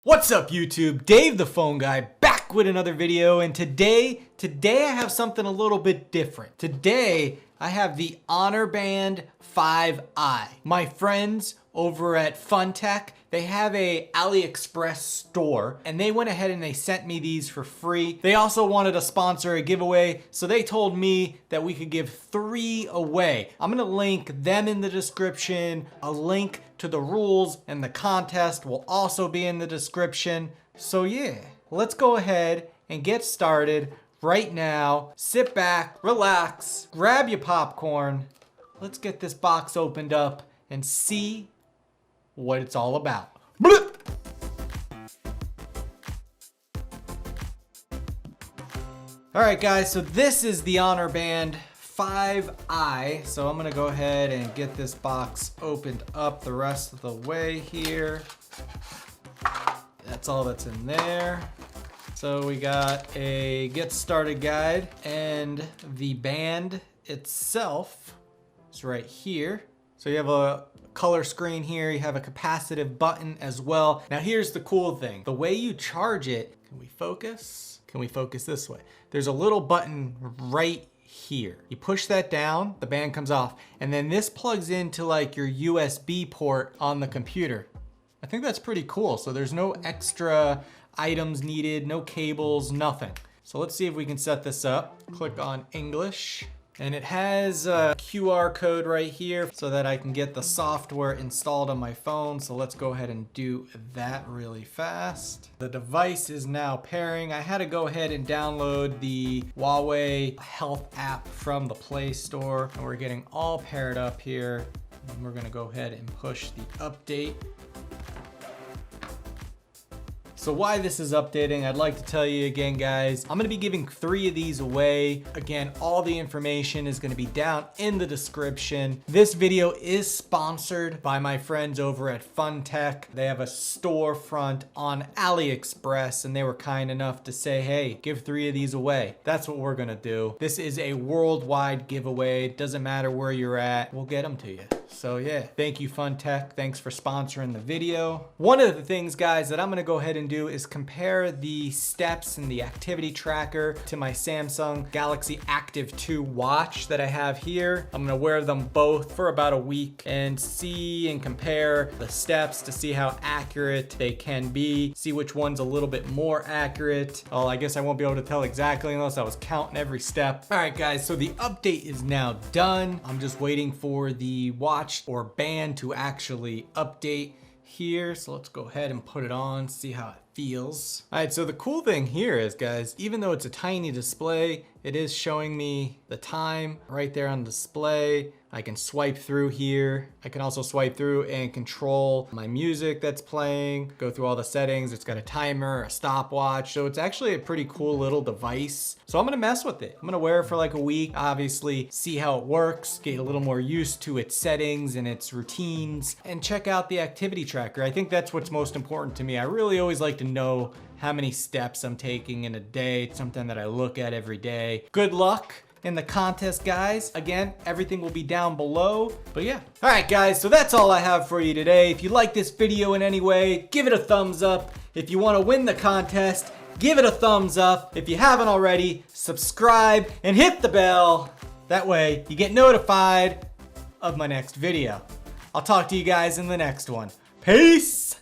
What's up YouTube? Dave the Phone Guy back with another video, and today I have something a little bit different. Today I have the Honor Band 5i. My friends over at Funtech, they have a AliExpress store and they went ahead and they sent me these for free. They also wanted to sponsor a giveaway, so they told me that we could give 3 away. I'm gonna link them in the description. A link to the rules and the contest will also be in the description. So yeah, let's go ahead and get started right now. Sit back, relax, grab your popcorn. Let's get this box opened up and see what it's all about. Bloop! All right guys, so this is the Honor Band 5i. So I'm gonna go ahead and get this box opened up the rest of the way here. That's all that's in there. So we got a get started guide, and the band itself is right here. So you have a color screen here, you have a capacitive button as well. Now here's the cool thing. The way you charge it, can we focus? Can we focus this way? There's a little button right here. You push that down, the band comes off, and then this plugs into like your USB port on the computer. I think that's pretty cool. So there's no extra items needed, no cables, nothing. So let's see if we can set this up. Click on English. And it has a QR code right here so that I can get the software installed on my phone. So let's go ahead and do that really fast. The device is now pairing. I had to go ahead and download the Huawei Health app from the Play Store. And we're getting all paired up here. And we're gonna go ahead and push the update. So why this is updating, I'd like to tell you again, guys. I'm gonna be giving 3 of these away. Again, all the information is gonna be down in the description. This video is sponsored by my friends over at Funtech. They have a storefront on AliExpress, and they were kind enough to say, hey, give 3 of these away. That's what we're gonna do. This is a worldwide giveaway. Doesn't matter where you're at, we'll get them to you. So yeah, thank you Funtech. Thanks for sponsoring the video. One of the things, guys, that I'm gonna go ahead and do is compare the steps and the activity tracker to my Samsung Galaxy Active 2 watch that I have here. I'm gonna wear them both for about a week and see and compare the steps to see how accurate they can be, see which one's a little bit more accurate. Well, I guess I won't be able to tell exactly unless I was counting every step. All right, guys, so the update is now done. I'm just waiting for the watch or band to actually update here. So let's go ahead and put it on, see how it feels. All right, so the cool thing here is, guys, even though it's a tiny display, it is showing me the time right there on display. I can swipe through here. I can also swipe through and control my music that's playing, go through all the settings. It's got a timer, a stopwatch. So it's actually a pretty cool little device. So I'm gonna mess with it. I'm gonna wear it for like a week, obviously see how it works, get a little more used to its settings and its routines, and check out the activity tracker. I think that's what's most important to me. I really always like to know how many steps I'm taking in a day. It's something that I look at every day. Good luck in the contest, guys. Again, everything will be down below, but yeah. All right, guys, so that's all I have for you today. If you like this video in any way, give it a thumbs up. If you want to win the contest, give it a thumbs up. If you haven't already, subscribe and hit the bell. That way you get notified of my next video. I'll talk to you guys in the next one. Peace.